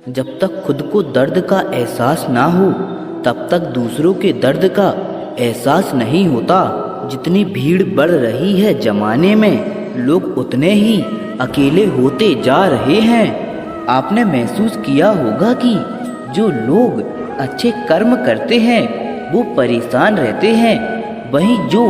जब तक खुद को दर्द का एहसास ना हो तब तक दूसरों के दर्द का एहसास नहीं होता। जितनी भीड़ बढ़ रही है जमाने में, लोग उतने ही अकेले होते जा रहे हैं। आपने महसूस किया होगा कि जो लोग अच्छे कर्म करते हैं वो परेशान रहते हैं, वहीं जो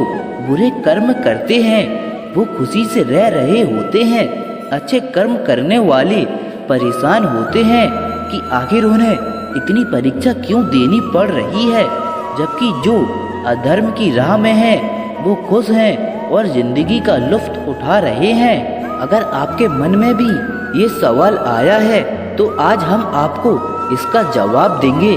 बुरे कर्म करते हैं वो खुशी से रह रहे होते हैं। अच्छे कर्म करने वाले परेशान होते हैं कि आखिर उन्हें इतनी परीक्षा क्यों देनी पड़ रही है, जबकि जो अधर्म की राह में हैं वो खुश हैं और जिंदगी का लुत्फ उठा रहे हैं। अगर आपके मन में भी ये सवाल आया है तो आज हम आपको इसका जवाब देंगे।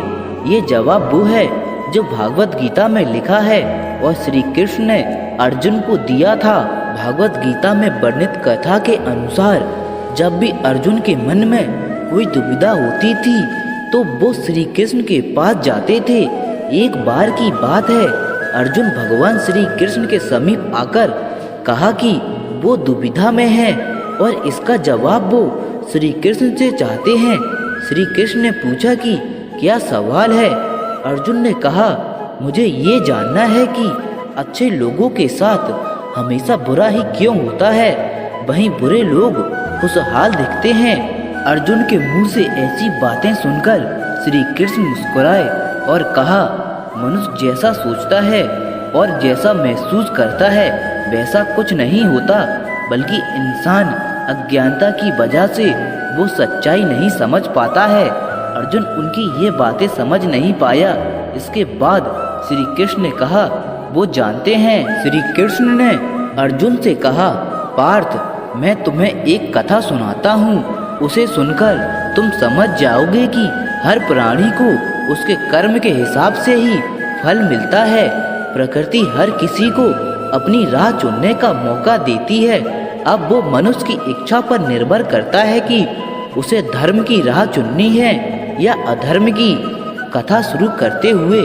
ये जवाब वो है जो भागवत गीता में लिखा है और श्री कृष्ण ने अर्जुन को दिया था। भागवत गीता में वर्णित कथा के अनुसार जब भी अर्जुन के मन में कोई दुविधा होती थी तो वो श्री कृष्ण के पास जाते थे। एक बार की बात है, अर्जुन भगवान श्री कृष्ण के समीप आकर कहा कि वो दुविधा में है और इसका जवाब वो श्री कृष्ण से चाहते हैं। श्री कृष्ण ने पूछा कि क्या सवाल है? अर्जुन ने कहा, मुझे ये जानना है कि अच्छे लोगों के साथ हमेशा बुरा ही क्यों होता है, वहीं बुरे लोग खुशहाल दिखते हैं। अर्जुन के मुंह से ऐसी बातें सुनकर श्री कृष्ण मुस्कुराए और कहा, मनुष्य जैसा सोचता है और जैसा महसूस करता है वैसा कुछ नहीं होता, बल्कि इंसान अज्ञानता की वजह से वो सच्चाई नहीं समझ पाता है। अर्जुन उनकी ये बातें समझ नहीं पाया। इसके बाद श्री कृष्ण ने कहा, वो जानते हैं। श्री कृष्ण ने अर्जुन से कहा, पार्थ, मैं तुम्हें एक कथा सुनाता हूँ, उसे सुनकर तुम समझ जाओगे कि हर प्राणी को उसके कर्म के हिसाब से ही फल मिलता है। प्रकृति हर किसी को अपनी राह चुनने का मौका देती है। अब वो मनुष्य की इच्छा पर निर्भर करता है कि उसे धर्म की राह चुननी है या अधर्म की। कथा शुरू करते हुए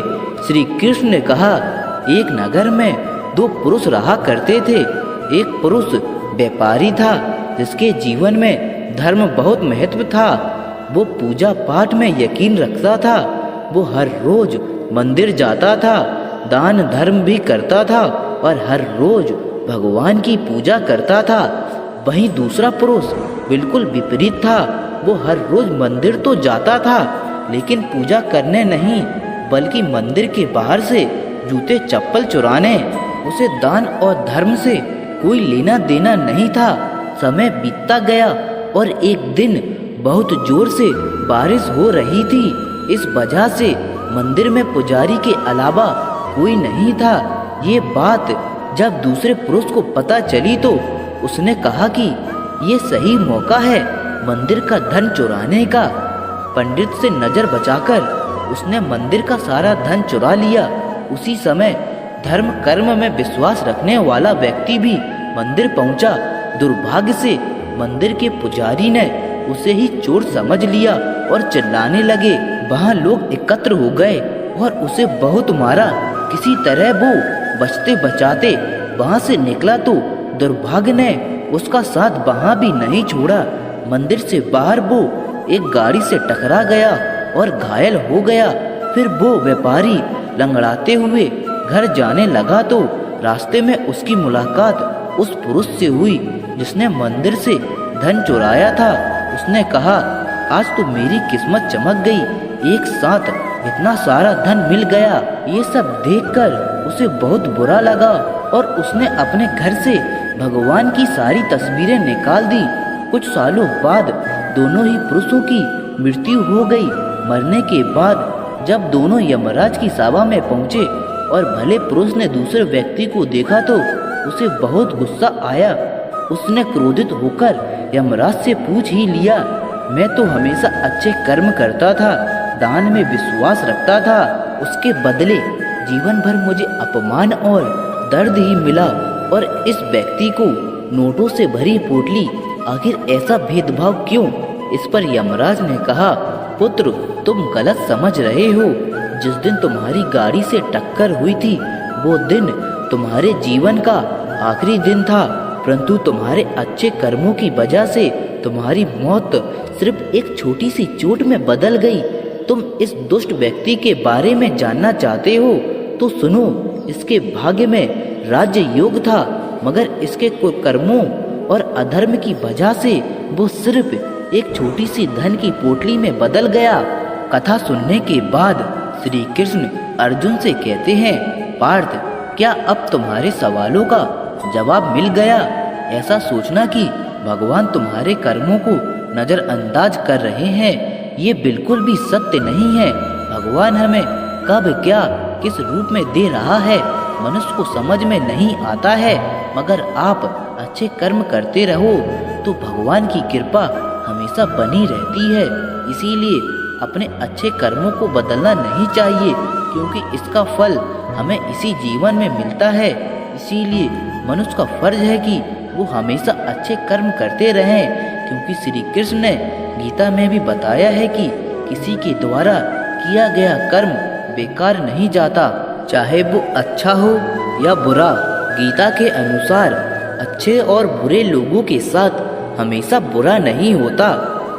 श्री कृष्ण ने कहा, एक नगर में दो पुरुष रहा करते थे। एक पुरुष व्यापारी था जिसके जीवन में धर्म बहुत महत्व था। वो पूजा पाठ में यकीन रखता था। वो हर रोज मंदिर जाता था, दान धर्म भी करता था और हर रोज भगवान की पूजा करता था। वहीं दूसरा पुरुष बिल्कुल विपरीत था। वो हर रोज मंदिर तो जाता था लेकिन पूजा करने नहीं, बल्कि मंदिर के बाहर से जूते चप्पल चुराने। उसे दान और धर्म से कोई लेना देना नहीं था। समय बीतता गया और एक दिन बहुत जोर से बारिश हो रही थी। इस वजह से मंदिर में पुजारी के अलावा कोई नहीं था। ये बात जब दूसरे पुरुष को पता चली तो उसने कहा कि ये सही मौका है मंदिर का धन चुराने का। पंडित से नजर बचाकर उसने मंदिर का सारा धन चुरा लिया। उसी समय धर्म कर्म में विश्वास रखने वाला व्यक्ति भी मंदिर पहुंचा। दुर्भाग्य से मंदिर के पुजारी ने उसे ही चोर समझ लिया और चिल्लाने लगे। वहां लोग एकत्र हो गए और उसे बहुत मारा। किसी तरह वो बचते बचाते वहां से निकला तो दुर्भाग्य ने उसका साथ वहां भी नहीं छोड़ा। मंदिर से बाहर वो एक गाड़ी से टकरा गया और घायल हो गया। फिर वो व्यापारी लंगड़ाते हुए घर जाने लगा तो रास्ते में उसकी मुलाकात उस पुरुष से हुई जिसने मंदिर से धन चुराया था। उसने कहा, आज तो मेरी किस्मत चमक गई, एक साथ इतना सारा धन मिल गया। ये सब देखकर उसे बहुत बुरा लगा और उसने अपने घर से भगवान की सारी तस्वीरें निकाल दी। कुछ सालों बाद दोनों ही पुरुषों की मृत्यु हो गई। मरने के बाद जब दोनों यमराज की सभा में पहुंचे और भले पुरुष ने दूसरे व्यक्ति को देखा तो उसे बहुत गुस्सा आया। उसने क्रोधित होकर यमराज से पूछ ही लिया, मैं तो हमेशा अच्छे कर्म करता था, दान में विश्वास रखता था, उसके बदले जीवन भर मुझे अपमान और दर्द ही मिला और इस व्यक्ति को नोटों से भरी पोटली, आखिर ऐसा भेदभाव क्यों? इस पर यमराज ने कहा, पुत्र, तुम गलत समझ रहे हो। जिस दिन तुम्हारी गाड़ी से टक्कर हुई थी वो दिन तुम्हारे जीवन का आखिरी दिन था, परंतु तुम्हारे अच्छे कर्मों की वजह से तुम्हारी मौत सिर्फ एक छोटी सी चोट में बदल गई। तुम इस दुष्ट व्यक्ति के बारे में जानना चाहते हो तो सुनो। इसके भाग्य में राज्य योग था, मगर इसके कुकर्मों और अधर्म की वजह से वो सिर्फ एक छोटी सी धन की पोटली में बदल गया। कथा सुनने के बाद श्री कृष्ण अर्जुन से कहते हैं, पार्थ, क्या अब तुम्हारे सवालों का जवाब मिल गया? ऐसा सोचना कि भगवान तुम्हारे कर्मों को नजरअंदाज कर रहे हैं, ये बिल्कुल भी सत्य नहीं है। भगवान हमें कब क्या किस रूप में दे रहा है मनुष्य को समझ में नहीं आता है, मगर आप अच्छे कर्म करते रहो तो भगवान की कृपा हमेशा बनी रहती है। इसीलिए अपने अच्छे कर्मों को बदलना नहीं चाहिए, क्योंकि इसका फल हमें इसी जीवन में मिलता है। इसीलिए मनुष्य का फर्ज है कि वो हमेशा अच्छे कर्म करते रहें, क्योंकि श्री कृष्ण ने गीता में भी बताया है कि किसी के द्वारा किया गया कर्म बेकार नहीं जाता, चाहे वो अच्छा हो या बुरा। गीता के अनुसार अच्छे और बुरे लोगों के साथ हमेशा बुरा नहीं होता।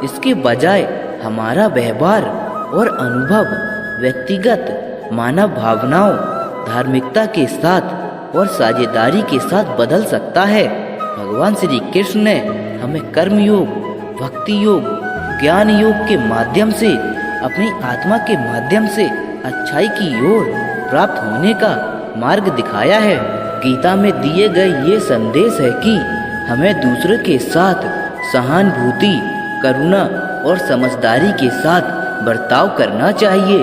इसके बजाय हमारा व्यवहार और अनुभव व्यक्तिगत मानव भावनाओं, धार्मिकता के साथ और साझेदारी के साथ बदल सकता है। भगवान श्री कृष्ण ने हमें कर्म योग, भक्ति योग, ज्ञान योग के माध्यम से, अपनी आत्मा के माध्यम से अच्छाई की ओर प्राप्त होने का मार्ग दिखाया है। गीता में दिए गए ये संदेश है कि हमें दूसरों के साथ सहानुभूति, करुणा और समझदारी के साथ बर्ताव करना चाहिए।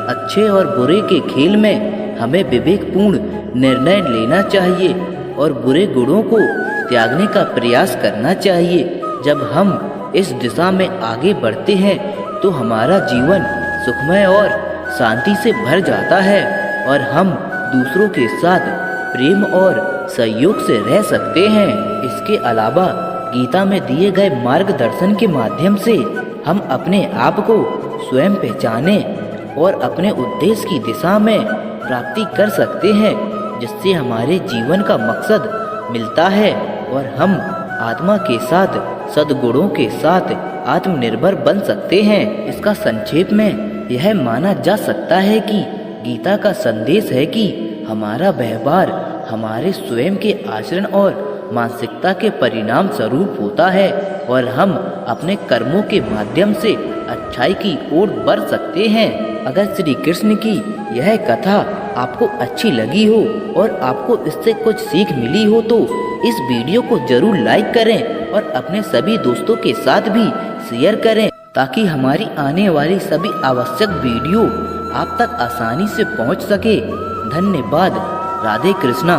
अच्छे और बुरे के खेल में हमें विवेकपूर्ण निर्णय लेना चाहिए और बुरे गुणों को त्यागने का प्रयास करना चाहिए। जब हम इस दिशा में आगे बढ़ते हैं तो हमारा जीवन सुखमय और शांति से भर जाता है और हम दूसरों के साथ प्रेम और सहयोग से रह सकते हैं। इसके अलावा गीता में दिए गए मार्गदर्शन के माध्यम से हम अपने आप को स्वयं पहचाने और अपने उद्देश्य की दिशा में प्राप्ति कर सकते हैं, जिससे हमारे जीवन का मकसद मिलता है और हम आत्मा के साथ सद्गुणों के साथ आत्मनिर्भर बन सकते हैं। इसका संक्षेप में यह माना जा सकता है कि गीता का संदेश है कि हमारा व्यवहार हमारे स्वयं के आचरण और मानसिकता के परिणाम स्वरूप होता है और हम अपने कर्मों के माध्यम से अच्छाई की ओर बढ़ सकते हैं। अगर श्री कृष्ण की यह कथा आपको अच्छी लगी हो और आपको इससे कुछ सीख मिली हो तो इस वीडियो को जरूर लाइक करें और अपने सभी दोस्तों के साथ भी शेयर करें, ताकि हमारी आने वाली सभी आवश्यक वीडियो आप तक आसानी से पहुंच सके। धन्यवाद। राधे कृष्णा।